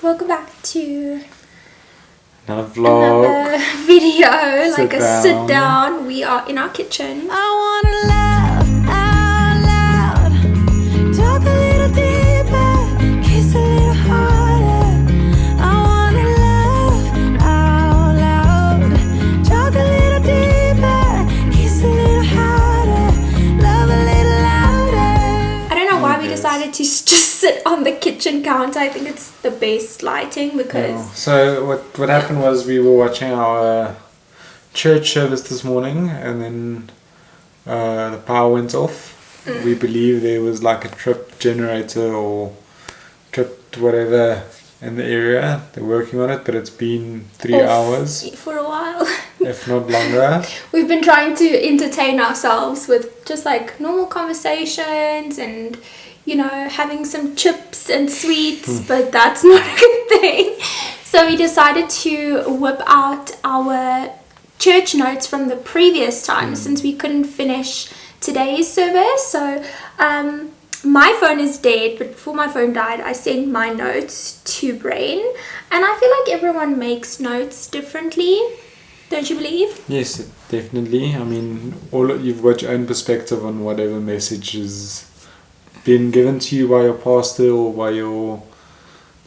welcome back to another vlog, another video, like a sit down. down. We are in our kitchen. I wanna laugh out loud, talk a little deeper, kiss a little harder. I wanna laugh out loud, talk a little deeper, kiss a little harder, love a little louder. I don't know why we decided to just sit on the kitchen counter. I think it's the best lighting because... Yeah. So what happened was we were watching our church service this morning, and then the power went off. We believe there was like a trip generator or trip whatever in the area. They're working on it, but it's been 3 hours. For a while. If not longer. We've been trying to entertain ourselves with just like normal conversations and, you know, having some chips and sweets, but that's not a good thing. So we decided to whip out our church notes from the previous time since we couldn't finish today's service. So my phone is dead, but before my phone died, I sent my notes to Bren, and I feel like everyone makes notes differently. Don't you believe? Yes, definitely. I mean, you've got your own perspective on whatever message is being given to you by your pastor or by your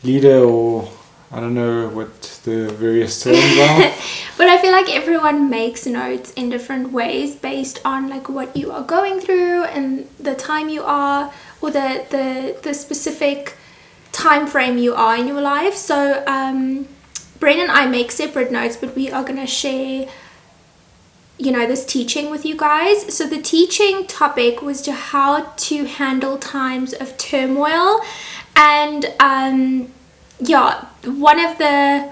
leader, or I don't know what the various terms are. But I feel like everyone makes notes in different ways based on like what you are going through and the time you are, or the specific time frame you are in your life. So Bren and I make separate notes, but we are going to share, you know, this teaching with you guys. So the teaching topic was to how to handle times of turmoil, and yeah, one of the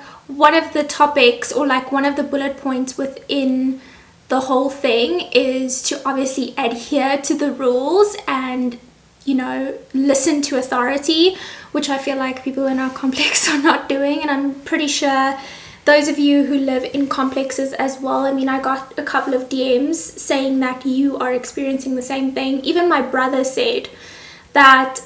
topics, or like one of the bullet points within the whole thing, is to obviously adhere to the rules and, you know, listen to authority, which I feel like people in our complex are not doing. And I'm pretty sure those of you who live in complexes as well, I mean, I got a couple of DMs saying that you are experiencing the same thing. Even my brother said that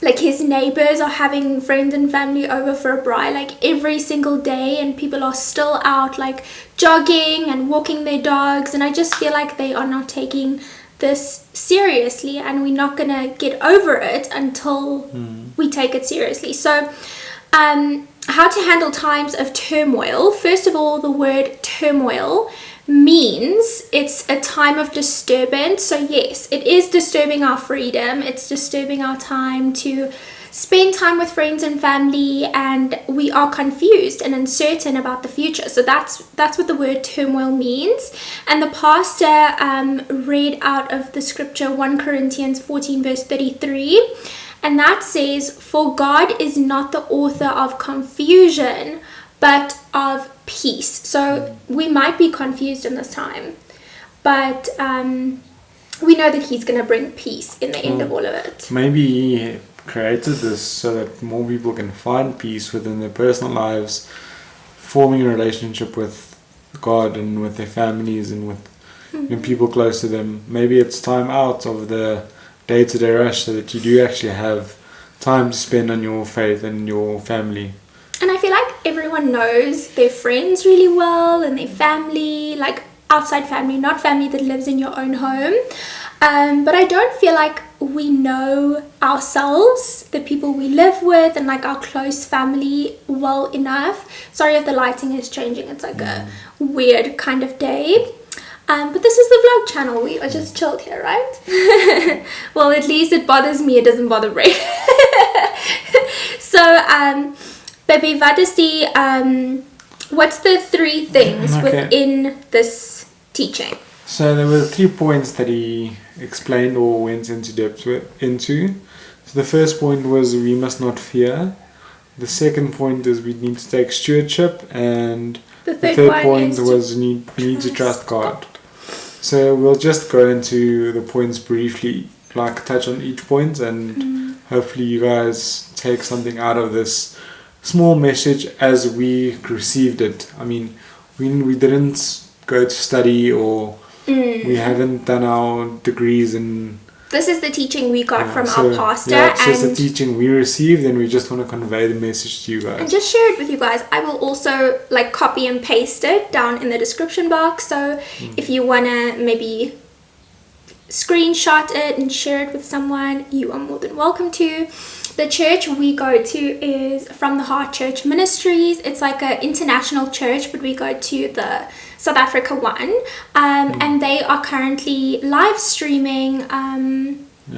like his neighbors are having friends and family over for a braai like every single day, and people are still out like jogging and walking their dogs, and I just feel like they are not taking this seriously, and we're not gonna get over it until we take it seriously. So how to handle times of turmoil. First of all, the word turmoil means it's a time of disturbance. So yes, it is disturbing our freedom, it's disturbing our time to spend time with friends and family, and we are confused and uncertain about the future. So that's what the word turmoil means. And the pastor read out of the scripture 1 Corinthians 14 verse 33, and that says, "For God is not the author of confusion, but of peace." So we might be confused in this time, but we know that he's going to bring peace in the end of all of it. Maybe he created this so that more people can find peace within their personal lives, forming a relationship with God and with their families and with people close to them. Maybe it's time out of the day-to-day rush so that you do actually have time to spend on your faith and your family. And I feel like everyone knows their friends really well and their family, like outside family, not family that lives in your own home. But I don't feel like we know ourselves, the people we live with, and like our close family well enough. Sorry if the lighting is changing. It's like a weird kind of day. But this is the vlog channel. We are just chilled here, right? Well, at least it bothers me. It doesn't bother Ray. So, baby, what's the 3 things within this teaching? So there were 3 points that he explained or went into depth into. So the first point was we must not fear. The second point is we need to take stewardship, and the third point was we need to trust God. So we'll just go into the points briefly, like touch on each point, and hopefully you guys take something out of this small message as we received it. I mean, we didn't go to study, or we haven't done our degrees in this is the teaching we got from so, our pastor. Yeah, it's just the and teaching we received, and we just want to convey the message to you guys. and just share it with you guys. I will also like copy and paste it down in the description box. So if you want to maybe screenshot it and share it with someone, you are more than welcome to. The church we go to is From the Heart Church Ministries. It's like an international church, but we go to the South Africa one. And they are currently live streaming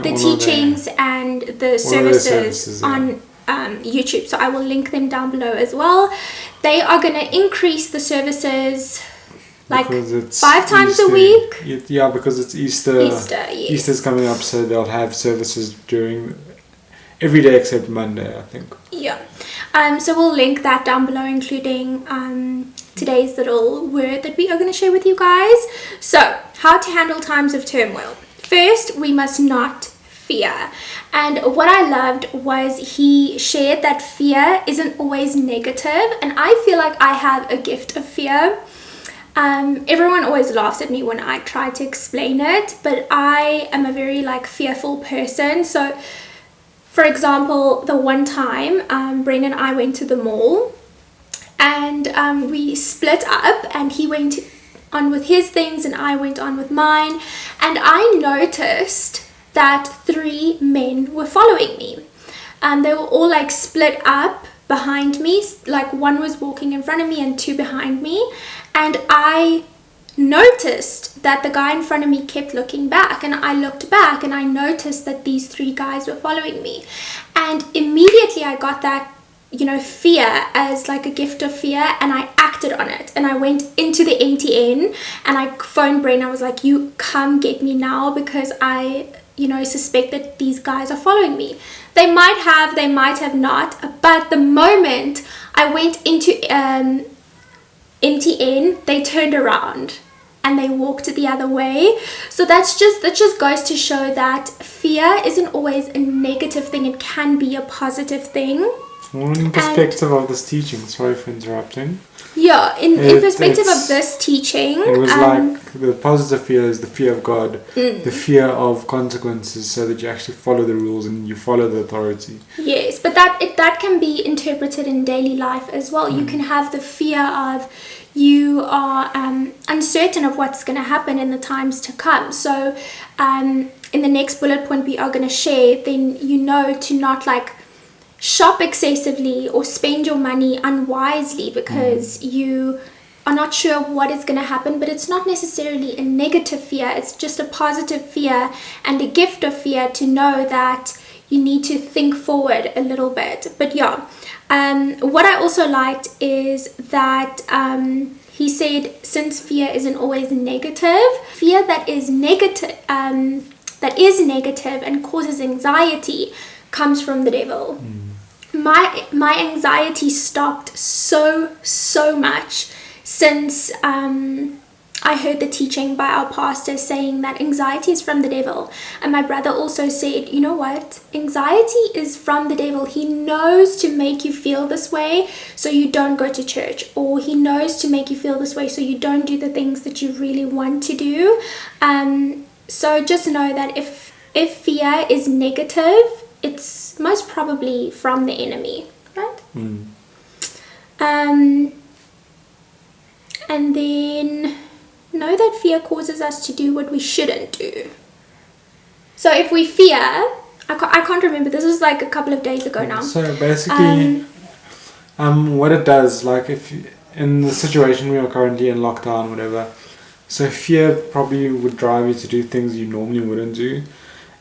the teachings and the services on YouTube. So I will link them down below as well. They are going to increase the services like 5 times a week. Yeah, because it's Easter. Yes. Easter's coming up, so they'll have services during every day except Monday, I think. Yeah. So we'll link that down below, including today's little word that we are going to share with you guys. So, how to handle times of turmoil. First, we must not fear. And what I loved was he shared that fear isn't always negative, and I feel like I have a gift of fear. Everyone always laughs at me when I try to explain it, but I am a very like fearful person. So for example, the one time Bren and I went to the mall, and we split up, and he went on with his things and I went on with mine, and I noticed that 3 men were following me. They were all like split up behind me, like one was walking in front of me and 2 behind me, and I noticed that the guy in front of me kept looking back, and I looked back and I noticed that these 3 guys were following me, and immediately I got that, you know, fear as like a gift of fear, and I acted on it, and I went into the MTN and I phoned Bren. I was like, you come get me now, because I, you know, suspect that these guys are following me. They might have not, but the moment I went into MTN, they turned around and they walked the other way. So that just goes to show that fear isn't always a negative thing. It can be a positive thing. Well, in perspective of this teaching, sorry for interrupting. Yeah, in perspective of this teaching, it was like the positive fear is the fear of God, the fear of consequences, so that you actually follow the rules and you follow the authority. Yes, but that can be interpreted in daily life as well. You can have the fear of you are uncertain of what's going to happen in the times to come. So in the next bullet point we are going to share, then you know to not like shop excessively or spend your money unwisely because you are not sure what is going to happen. But it's not necessarily a negative fear, it's just a positive fear and a gift of fear to know that you need to think forward a little bit. But yeah, what I also liked is that he said, since fear isn't always negative, fear that is negative and causes anxiety comes from the devil. My anxiety stopped so much since I heard the teaching by our pastor saying that anxiety is from the devil. And my brother also said, you know what? Anxiety is from the devil. He knows to make you feel this way so you don't go to church, or he knows to make you feel this way so you don't do the things that you really want to do. So just know that if fear is negative, it's most probably from the enemy, right? And then know that fear causes us to do what we shouldn't do. So if we fear, I can't remember, this was like a couple of days ago now. So basically, what it does, like if in the situation we are currently in lockdown, whatever, so fear probably would drive you to do things you normally wouldn't do.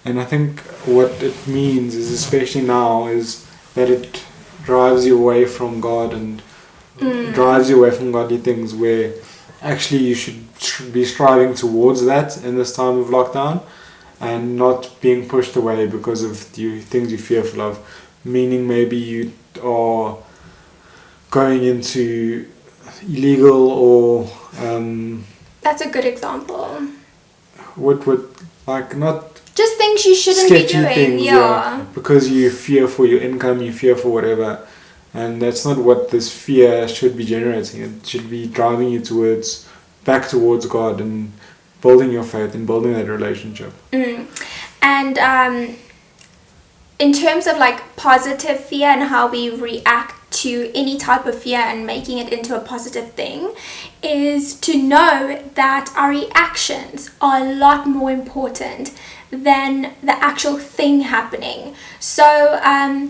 And I think what it means is, especially now, is that it drives you away from God and drives you away from godly things, where actually you should be striving towards that in this time of lockdown and not being pushed away because of the things you're fearful of. Meaning maybe you are going into illegal or... That's a good example. What would, like, not... Just things you shouldn't be doing, things, yeah. Because you fear for your income, you fear for whatever. And that's not what this fear should be generating. It should be driving you back towards God and building your faith and building that relationship. And in terms of like positive fear and how we react to any type of fear and making it into a positive thing, is to know that our reactions are a lot more important than the actual thing happening. So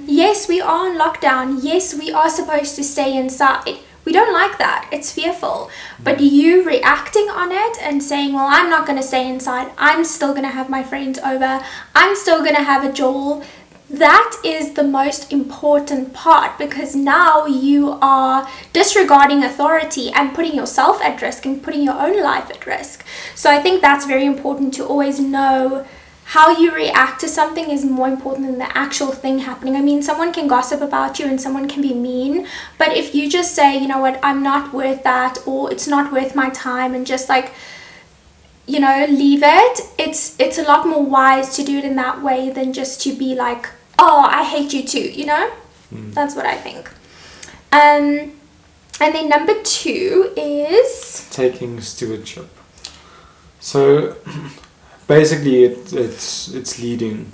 yes, we are on lockdown. Yes, we are supposed to stay inside. We don't like that. It's fearful. But you reacting on it and saying, well, I'm not going to stay inside. I'm still going to have my friends over. I'm still going to have a Joel. That is the most important part, because now you are disregarding authority and putting yourself at risk and putting your own life at risk. So I think that's very important, to always know how you react to something is more important than the actual thing happening. I mean, someone can gossip about you and someone can be mean, but if you just say, you know what, I'm not worth that, or it's not worth my time, and just like, you know, leave it, it's a lot more wise to do it in that way than just to be like, oh, I hate you too, you know? That's what I think. And then number 2 is taking stewardship. So basically it's leading,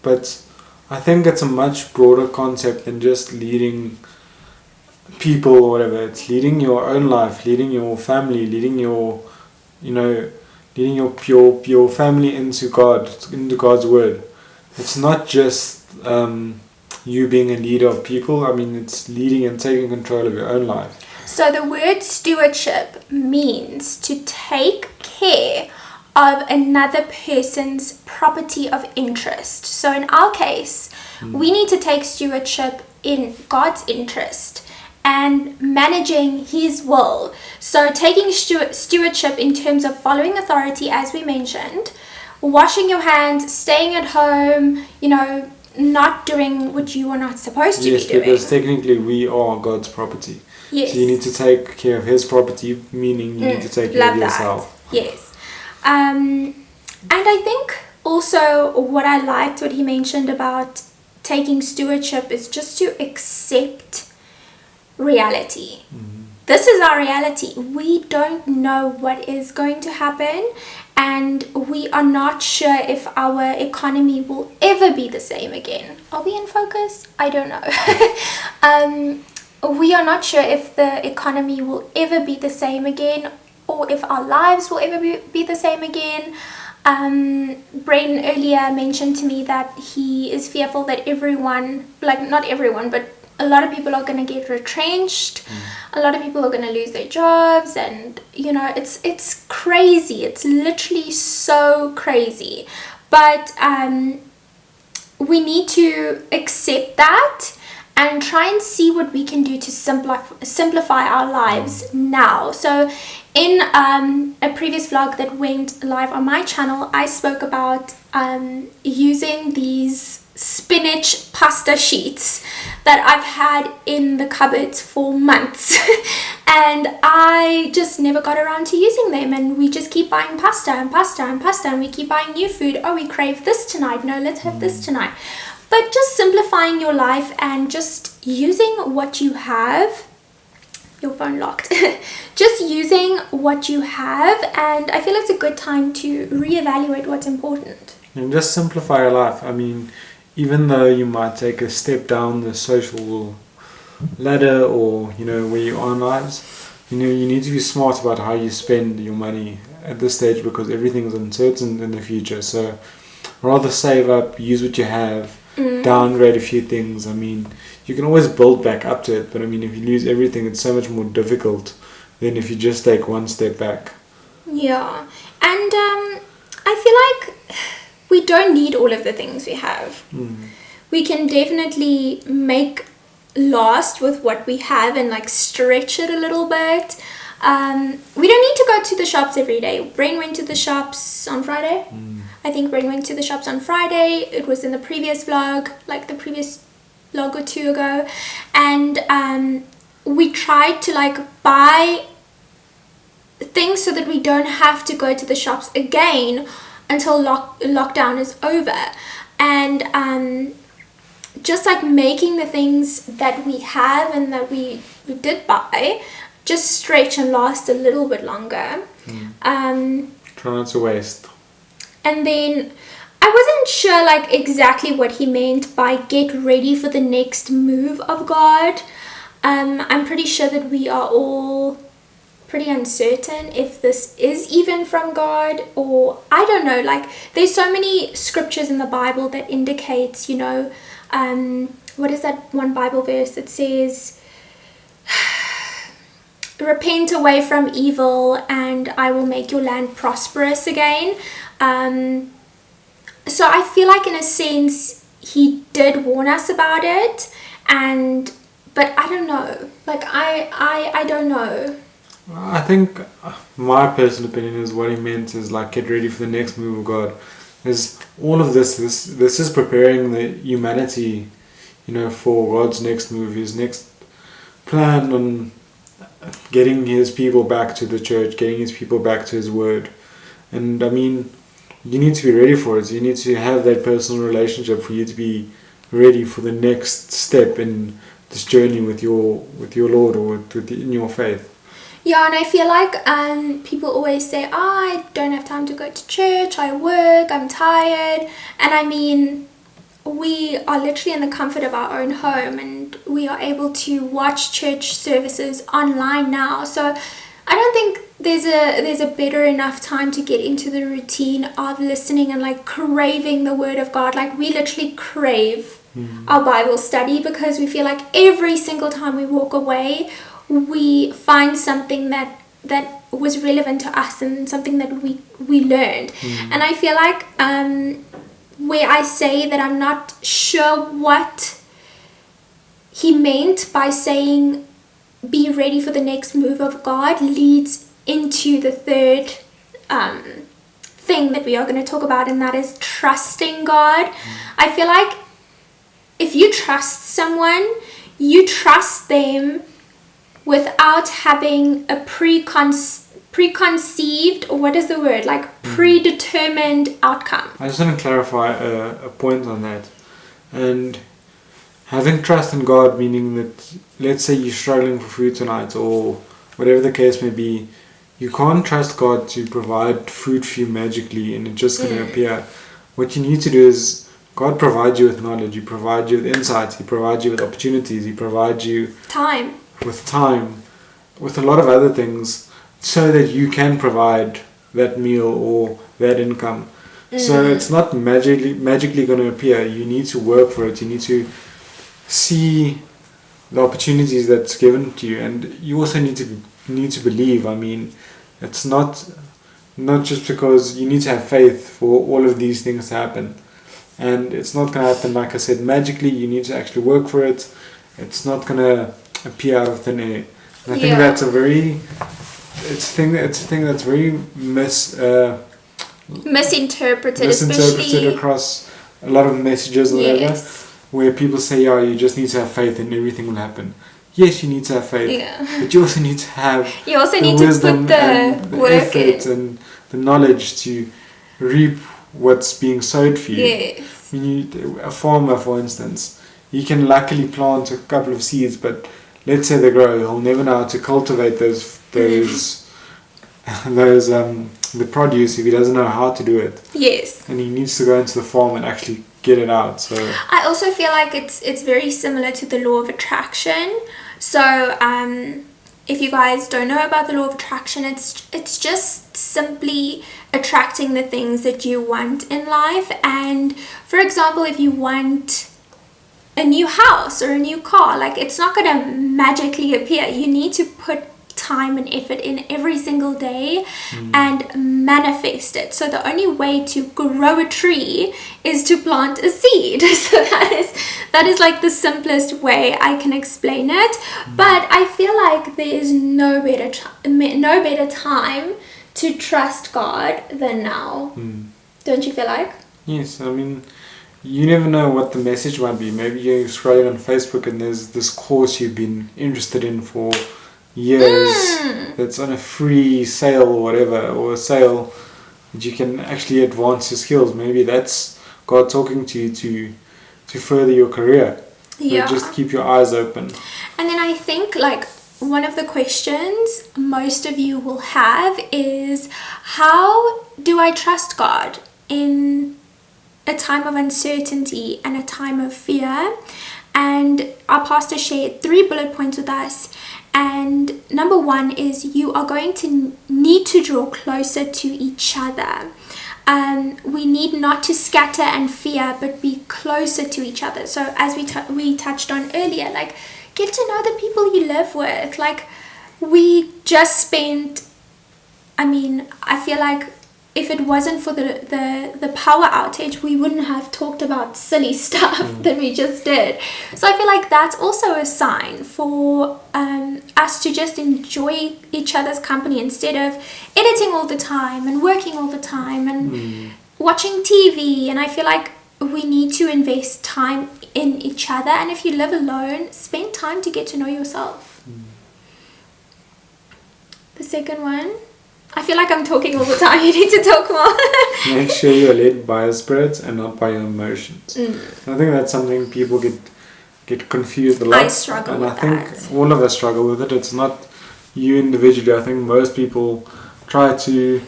but I think it's a much broader concept than just leading people or whatever. It's leading your own life, leading your family, leading your, you know, leading your family into God's word. It's not just you being a leader of people. I mean, it's leading and taking control of your own life. So the word stewardship means to take care of another person's property of interest. So in our case, we need to take stewardship in God's interest and managing his will. So taking stewardship in terms of following authority, as we mentioned, washing your hands, staying at home, you know, not doing what you are not supposed to be doing. Yes, because technically we are God's property. Yes. So you need to take care of his property, meaning you need to take care of yourself. Yes. And I think also what I liked, what he mentioned about taking stewardship, is just to accept reality. This is our reality. We don't know what is going to happen, and we are not sure if our economy will ever be the same again. Are we in focus? I don't know. We are not sure if the economy will ever be the same again, or if our lives will ever be the same again. Bren earlier mentioned to me that he is fearful that everyone, like not everyone, but a lot of people are going to get retrenched. A lot of people are going to lose their jobs, and you know, it's crazy. It's literally so crazy. But we need to accept that and try and see what we can do to simplify our lives now. So in a previous vlog that went live on my channel, I spoke about using these spinach pasta sheets that I've had in the cupboards for months and I just never got around to using them, and we just keep buying pasta and pasta and pasta, and we keep buying new food. Oh, we crave this tonight, no, let's have this tonight. But just simplifying your life and just using what you have. Your phone locked. Just using what you have, and I feel it's a good time to reevaluate what's important. And just simplify your life. I mean, even though you might take a step down the social ladder, or you know, where you are in lives, you know, you need to be smart about how you spend your money at this stage, because everything's uncertain in the future. So rather save up, use what you have, downgrade a few things. I mean, you can always build back up to it, but I mean, if you lose everything, it's so much more difficult than if you just take one step back. Yeah, and I feel like we don't need all of the things we have. We can definitely make last with what we have and like stretch it a little bit. We don't need to go to the shops every day. Bren went to the shops on Friday. I think Bren went to the shops on Friday. It was in the previous vlog, like the previous vlog or 2 ago. And we tried to like buy things so that we don't have to go to the shops again until lockdown is over. And just like making the things that we have and that we did buy just stretch and last a little bit longer. Try not to waste. And then I wasn't sure like exactly what he meant by get ready for the next move of God. I'm pretty sure that we are all pretty uncertain if this is even from God, or I don't know, like there's so many scriptures in the Bible that indicates, you know, what is that one Bible verse that says repent away from evil and I will make your land prosperous again. So I feel like in a sense he did warn us about it, but I don't know, like I don't know. I think my personal opinion is what he meant is like get ready for the next move of God. Is all of this is preparing the humanity, you know, for God's next move, his next plan on getting his people back to the church, getting his people back to his word. And I mean, you need to be ready for it. You need to have that personal relationship for you to be ready for the next step in this journey with your Lord or in your faith. Yeah, and I feel like people always say, I don't have time to go to church, I work, I'm tired. And I mean, we are literally in the comfort of our own home and we are able to watch church services online now. So I don't think there's a better enough time to get into the routine of listening and like craving the word of God. Like we literally crave our Bible study because we feel like every single time we walk away, we find something that was relevant to us and something that we learned. And I feel like where I say that I'm not sure what he meant by saying be ready for the next move of God leads into the third thing that we are going to talk about, and that is trusting God. I feel like if you trust someone, you trust them without having a preconceived, or what is the word, like predetermined outcome. I just want to clarify a point on that. And having trust in God, meaning that, let's say you're struggling for food tonight or whatever the case may be, you can't trust God to provide food for you magically and it's just going to appear. What you need to do is God provides you with knowledge, He provides you with insights, He provides you with opportunities, He provides you time, with a lot of other things so that you can provide that meal or that income. So it's not magically going to appear. You need to work for it. You need to see the opportunities that's given to you, and you also need to believe. I mean, it's not just because you need to have faith for all of these things to happen, and it's not going to happen, like I said, magically. You need to actually work for it. It's not going to appear out of thin air. And I think that's a thing that's very misinterpreted, especially across a lot of messages or whatever, where people say, you just need to have faith and everything will happen. Yes, you need to have faith, but you also need to have the wisdom and the effort and the knowledge to reap what's being sowed for you. Yes. A farmer, for instance, he can luckily plant a couple of seeds, but let's say they grow, he'll never know how to cultivate those the produce if he doesn't know how to do it. Yes. And he needs to go into the farm and actually get it out. So I also feel like it's very similar to the law of attraction. So if you guys don't know about the law of attraction, it's just simply attracting the things that you want in life. And for example, if you want a new house or a new car, like it's not going to magically appear. You need to put time and effort in every single day and manifest it. So the only way to grow a tree is to plant a seed. So that is like the simplest way I can explain it. But I feel like there is no better time to trust God than now. Don't you feel like? Yes, I mean, you never know what the message might be. Maybe you're scrolling on Facebook and there's this course you've been interested in for years that's on a free sale or whatever, or a sale that you can actually advance your skills. Maybe that's God talking to you to further your career. But just keep your eyes open. And then I think like one of the questions most of you will have is, how do I trust God in a time of uncertainty and a time of fear. And our pastor shared 3 bullet points with us. And number 1 is you are going to need to draw closer to each other. We need not to scatter and fear, but be closer to each other. So as we touched on earlier, like, get to know the people you live with. Like, we just spent, I feel like if it wasn't for the power outage, we wouldn't have talked about silly stuff that we just did. So I feel like that's also a sign for us to just enjoy each other's company instead of editing all the time and working all the time and watching TV. And I feel like we need to invest time in each other. And if you live alone, spend time to get to know yourself. The second one, I feel like I'm talking all the time. You need to talk more. Make sure you're led by the Spirit and not by your emotions. I think that's something people get confused a lot. I struggle with that. And I think all of us struggle with it. It's not you individually. I think most people try to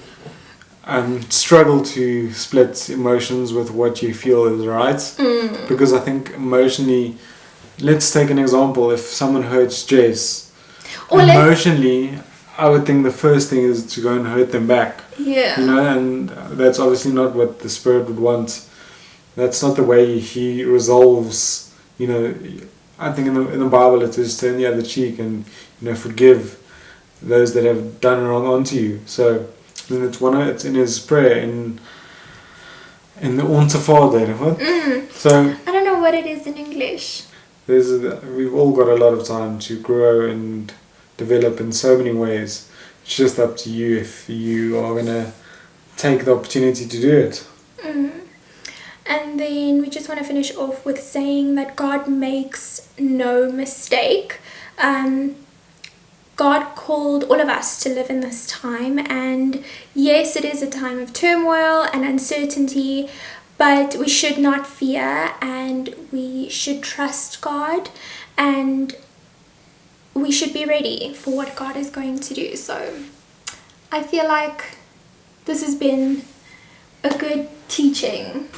struggle to split emotions with what you feel is right. Because I think emotionally, let's take an example. If someone hurts Jess, emotionally, I would think the first thing is to go and hurt them back. Yeah. And that's obviously not what the Spirit would want. That's not the way He resolves. I think in the Bible it is turn the other cheek and forgive those that have done wrong unto you. So it's in His prayer in the Onte Vader. So I don't know what it is in English. We've all got a lot of time to grow and develop in so many ways. It's just up to you if you are going to take the opportunity to do it. And then we just want to finish off with saying that God makes no mistake. God called all of us to live in this time, and yes, it is a time of turmoil and uncertainty, but we should not fear, and we should trust God, and we should be ready for what God is going to do. So I feel like this has been a good teaching,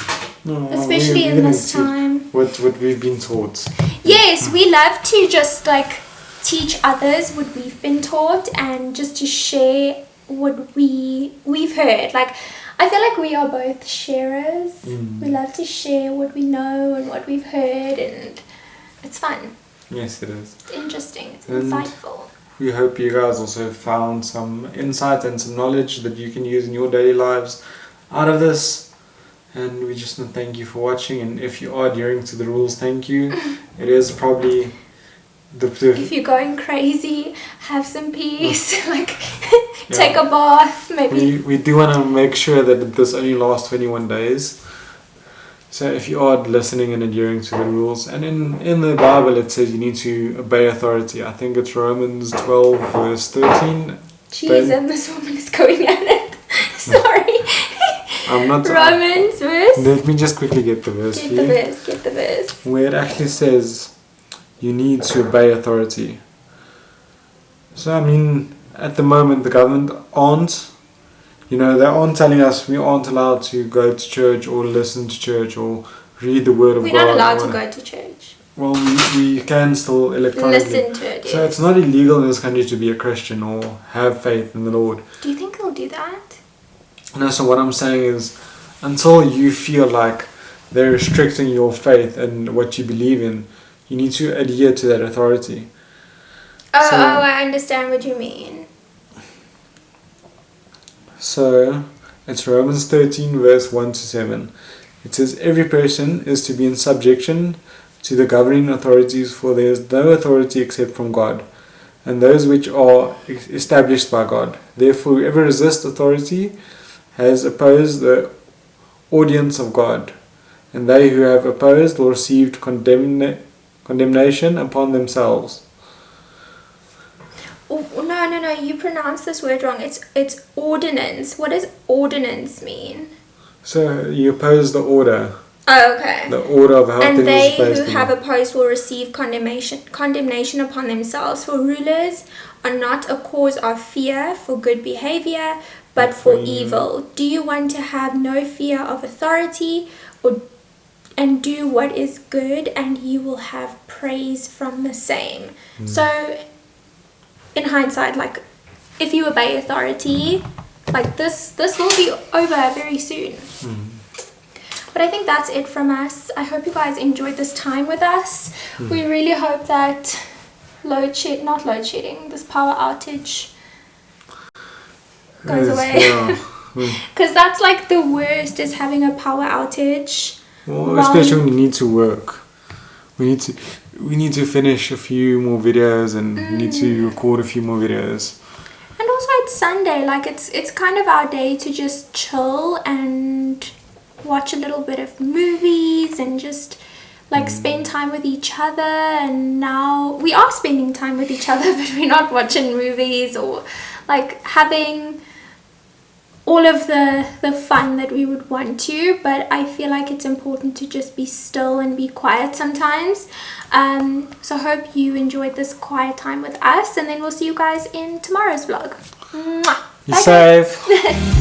especially in this time. What we've been taught. Yes, we love to just teach others what we've been taught and just to share what we've heard. I feel like we are both sharers. We love to share what we know and what we've heard, and it's fun. Yes, it is. It's interesting. It's insightful. We hope you guys also found some insight and some knowledge that you can use in your daily lives out of this. And we just want to thank you for watching. And if you are adhering to the rules, thank you. It is probably if you're going crazy, have some peace. Take a bath, maybe. We do want to make sure that this only lasts 21 days. So if you are listening and adhering to the rules, and in the Bible it says you need to obey authority. I think it's Romans 12 verse 13. Jeez, and this woman is going at it. Sorry. I'm not. Romans verse. Let me just quickly get the verse here. Get the verse. Where it actually says you need to obey authority. So at the moment the government aren't. They aren't telling us we aren't allowed to go to church or listen to church or read the Word of God. We're not allowed to go to church. Well, we can still electronically. Listen to it, yes. So it's not illegal in this country to be a Christian or have faith in the Lord. Do you think they'll do that? No, so what I'm saying is, until you feel like they're restricting your faith and what you believe in, you need to adhere to that authority. I understand what you mean. So, it's Romans 13 verse 1 to 7. It says, every person is to be in subjection to the governing authorities, for there is no authority except from God, and those which are established by God. Therefore, whoever resists authority has opposed the audience of God, and they who have opposed or received condemnation upon themselves. Oh, no, you pronounce this word wrong. It's ordinance. What does ordinance mean? So you oppose the order. Oh, okay. The order of how things are supposed to be. And they who have opposed will receive condemnation upon themselves. For rulers are not a cause of fear for good behavior, but for evil. Do you want to have no fear of authority, and do what is good, and you will have praise from the same. So in hindsight, like, if you obey authority, like, this will be over very soon. But I think that's it from us. I hope you guys enjoyed this time with us. We really hope that this power outage goes away. Because that's like the worst, is having a power outage. Well, especially when you need to work. We need to finish a few more videos, and we need to record a few more videos. And also it's Sunday, like it's kind of our day to just chill and watch a little bit of movies and just like spend time with each other. And now we are spending time with each other, but we're not watching movies or like having all of the fun that we would want to. But I feel like it's important to just be still and be quiet sometimes. So I hope you enjoyed this quiet time with us, and then we'll see you guys in tomorrow's vlog. Mwah. Be Bye, safe. guys.